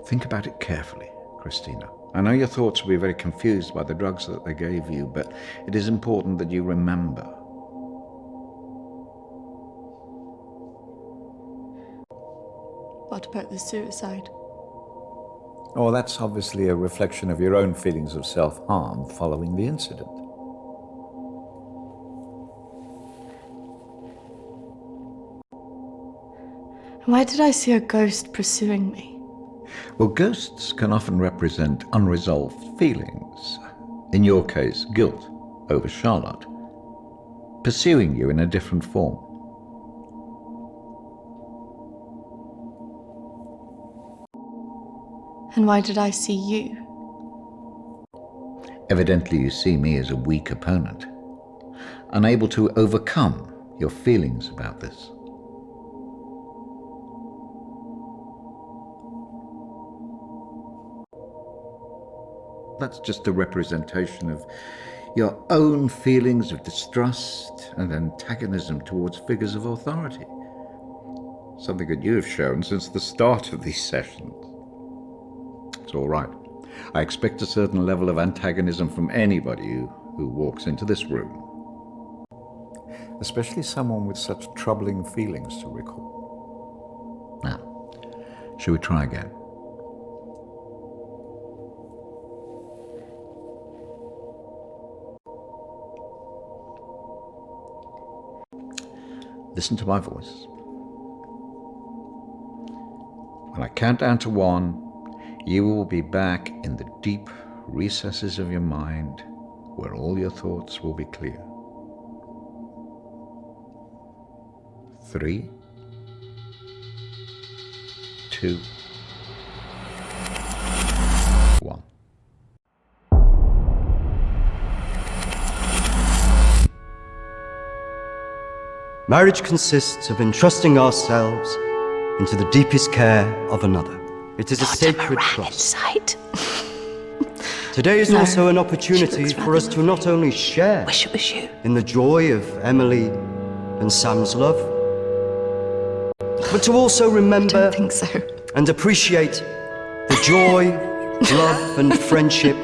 Think about it carefully, Christina. I know your thoughts will be very confused by the drugs that they gave you, but it is important that you remember. What about the suicide? Oh, that's obviously a reflection of your own feelings of self-harm following the incident. Why did I see a ghost pursuing me? Well, ghosts can often represent unresolved feelings. In your case, guilt over Charlotte, pursuing you in a different form. And why did I see you? Evidently you see me as a weak opponent, unable to overcome your feelings about this. That's just a representation of your own feelings of distrust and antagonism towards figures of authority. Something that you have shown since the start of these sessions. It's all right. I expect a certain level of antagonism from anybody who walks into this room. Especially someone with such troubling feelings to recall. Now, shall we try again? Listen to my voice. When I count down to 1, you will be back in the deep recesses of your mind where all your thoughts will be clear. 3, 2, 1. Marriage consists of entrusting ourselves into the deepest care of another. It is a sacred trust. Today is also an opportunity for us to not only share in the joy of Emily and Sam's love, but to also remember and appreciate the joy, love and friendship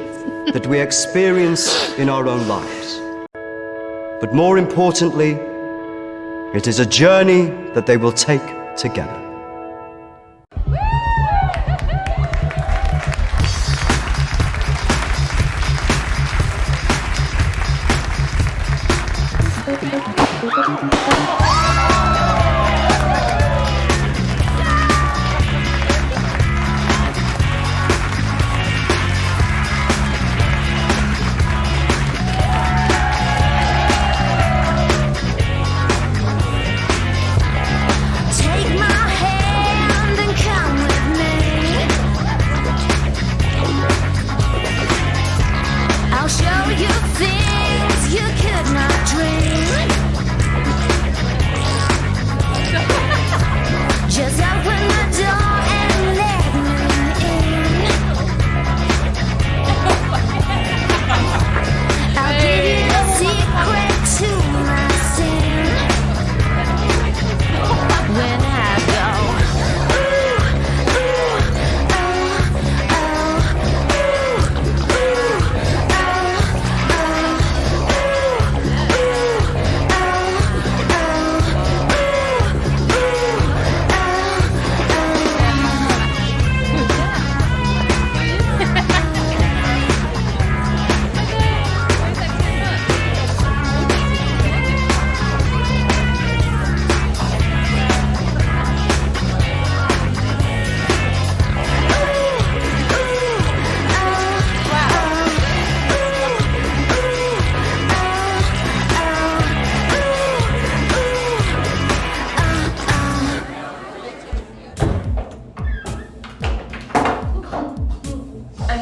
that we experience in our own lives. But more importantly, it is a journey that they will take together.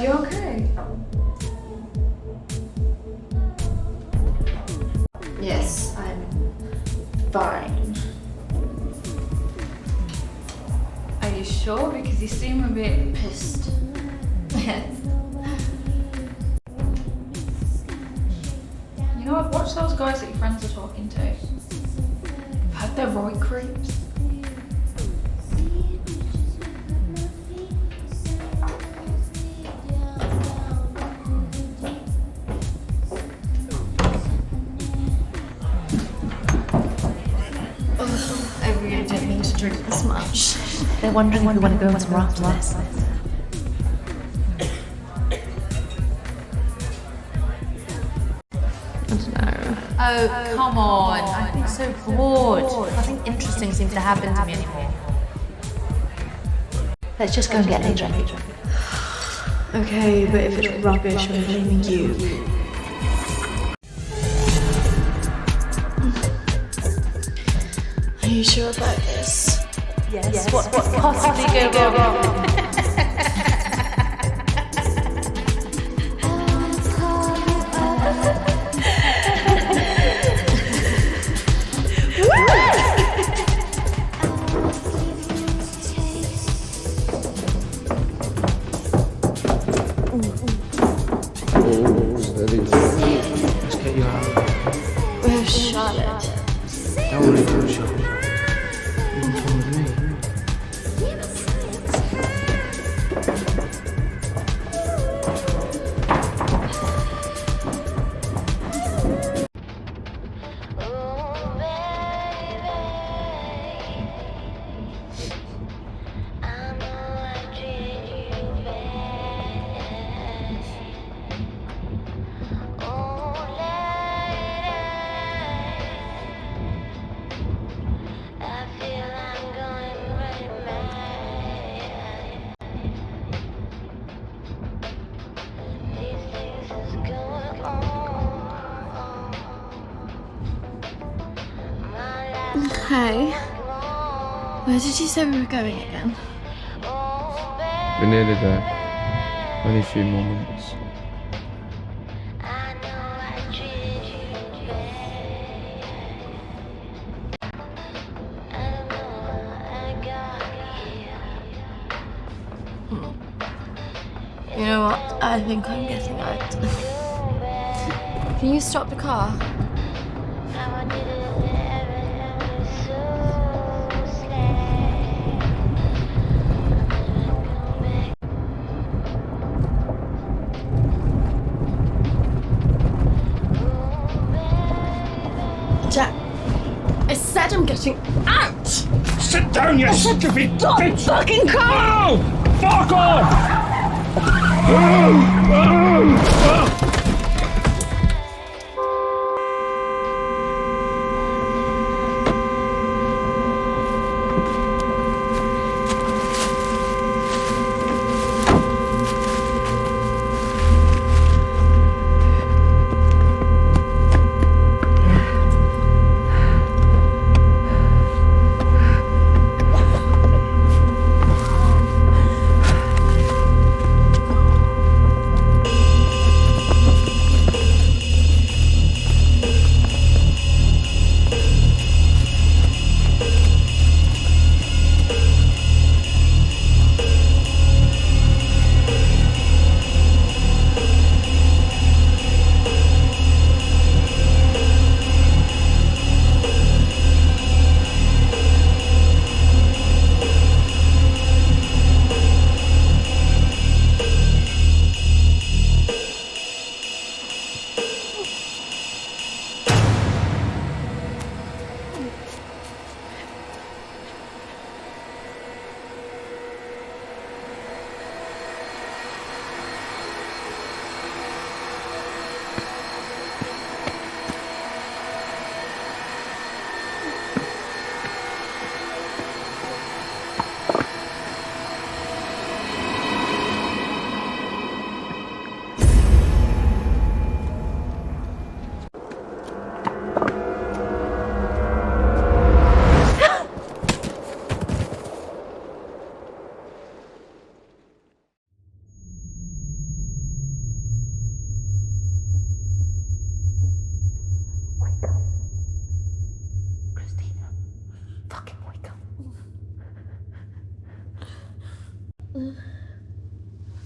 you okay? Yes, I'm fine. Are you sure? Because you seem a bit Pissed. Yes. You know, I've watched those guys that your friends are talking to. I've heard they're right creeps. I really didn't mean to drink this much. They're wondering if we want to go into more after this. Oh, come on. I've been so bored. Nothing interesting seems to happen to me anymore. Let's just go and get a drink. Okay, but if it's rubbish, I'm blaming you. Are you sure about this? Yes. What could possibly go wrong? Let's get you out. Where's Charlotte? Don't worry about Charlotte. You can come with me. Hey. Where did you say we were going again? We're nearly there. Only a few more minutes. You know what? I think I'm getting out. Can you stop the car? Jack, I said I'm getting out! Sit down, you stupid Stop bitch! fucking car! No! Fuck off!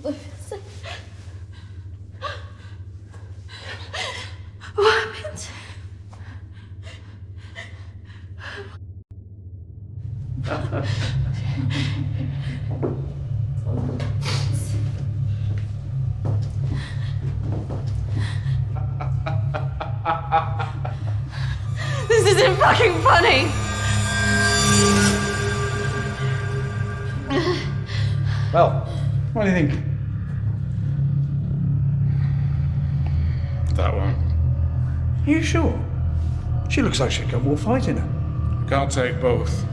What happened? This isn't fucking funny! Well, what do you think? That one. Are you sure? She looks like she's got more fight in her. Can't take both.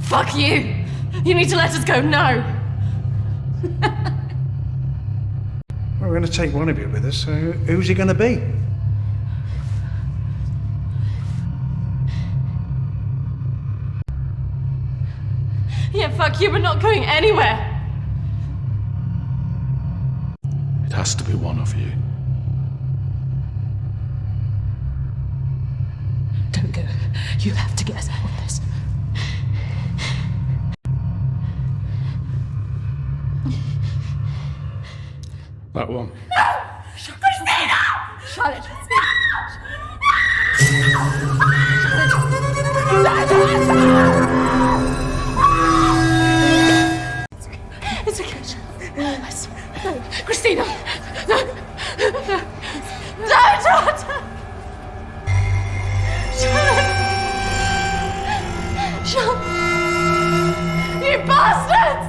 Fuck you! You need to let us go now! Well, we're going to take one of you with us, so who's he going to be? Yeah, fuck you, we're not going anywhere! It has to be one of you. Don't go. You have to get us out of this. That one. Christina! Charlotte! It's okay, Charlotte. I swear. No. Christina! No! No! No, Charlotte! Charlotte! You bastards!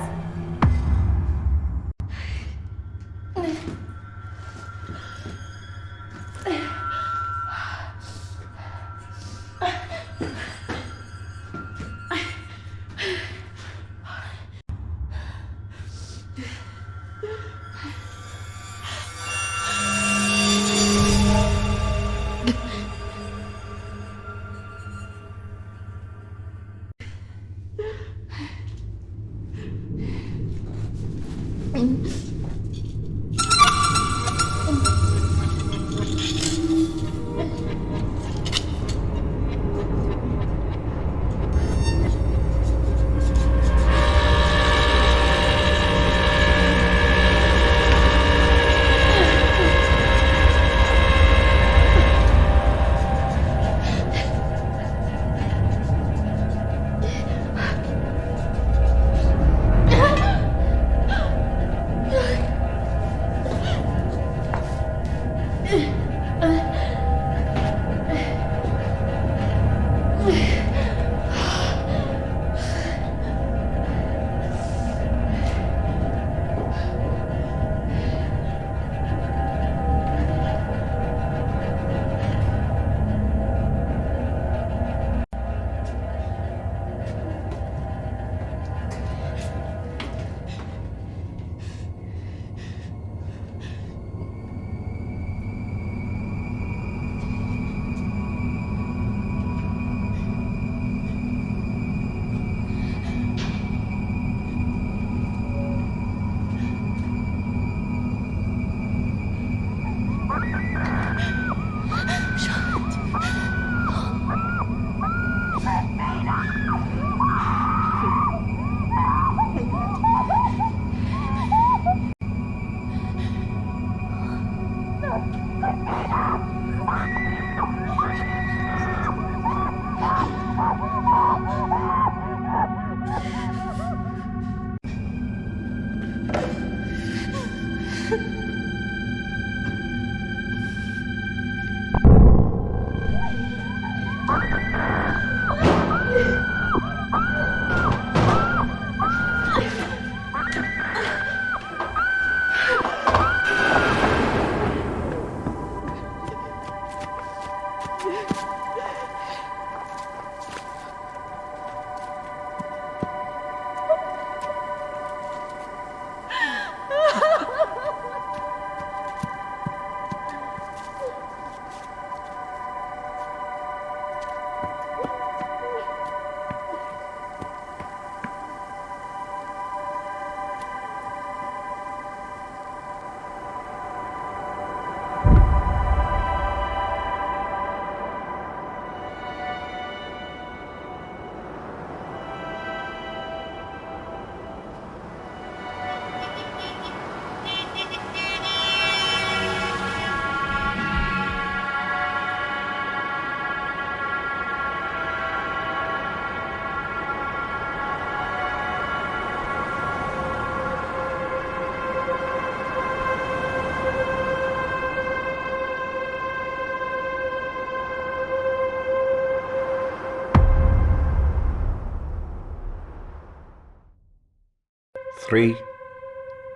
3,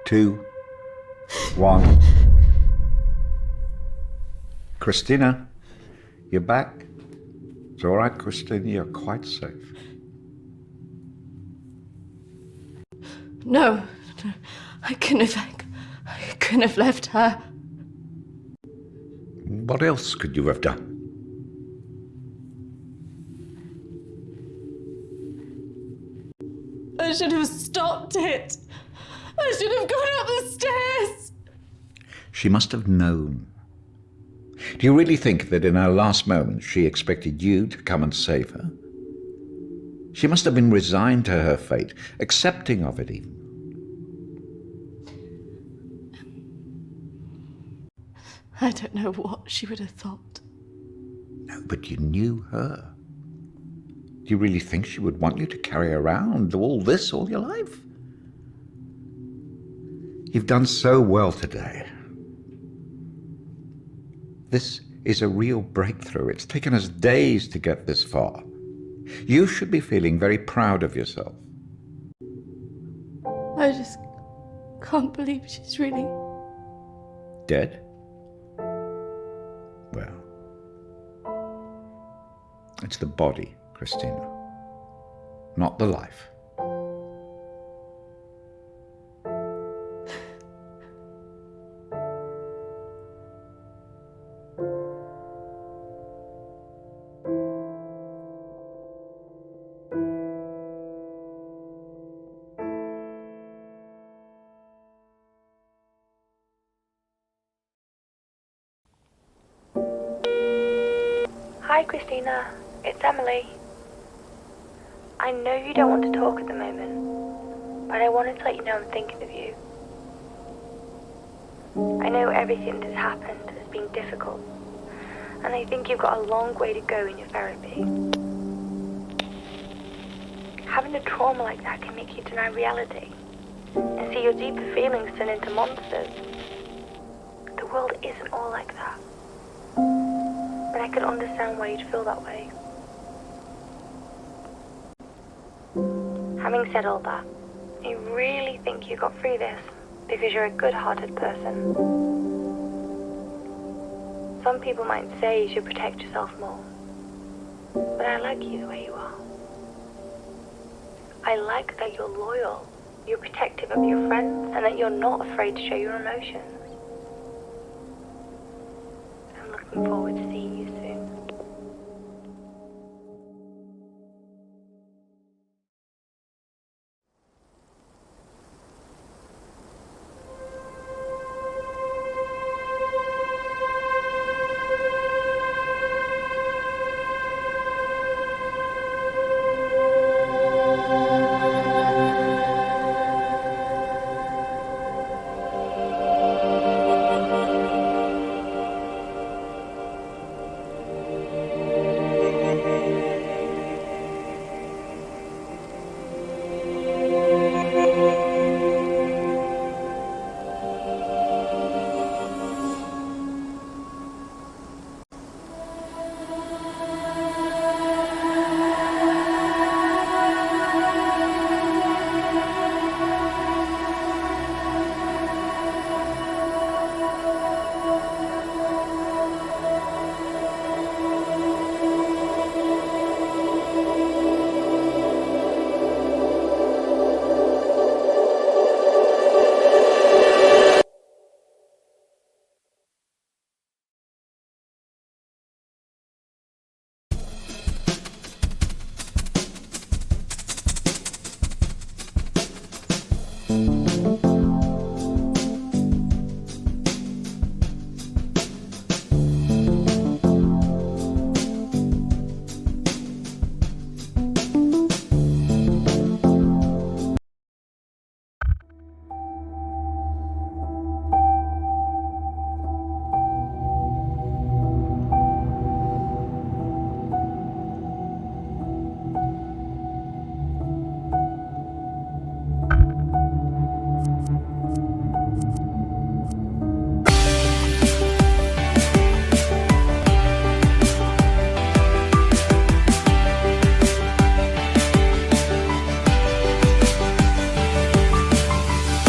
2, 1. Christina, you're back. It's all right, Christina, you're quite safe. No, I couldn't have left her. What else could you have done? I should have stopped it. I should have gone up the stairs. She must have known. Do you really think that in her last moments she expected you to come and save her? She must have been resigned to her fate, accepting of it even. I don't know what she would have thought. No, but you knew her. Do you really think she would want you to carry around all this all your life? You've done so well today. This is a real breakthrough. It's taken us days to get this far. You should be feeling very proud of yourself. I just can't believe she's really... Dead? Well, it's the body, Christina, not the life. Hi Christina, it's Emily. I know you don't want to talk at the moment, but I wanted to let you know I'm thinking of you. I know everything that's happened has been difficult, and I think you've got a long way to go in your therapy. Having a trauma like that can make you deny reality and see your deeper feelings turn into monsters. The world isn't all like that. But I can understand why you'd feel that way. Having said all that, I really think you got through this because you're a good-hearted person. Some people might say you should protect yourself more, but I like you the way you are. I like that you're loyal, you're protective of your friends, and that you're not afraid to show your emotions. I'm looking forward to seeing you soon.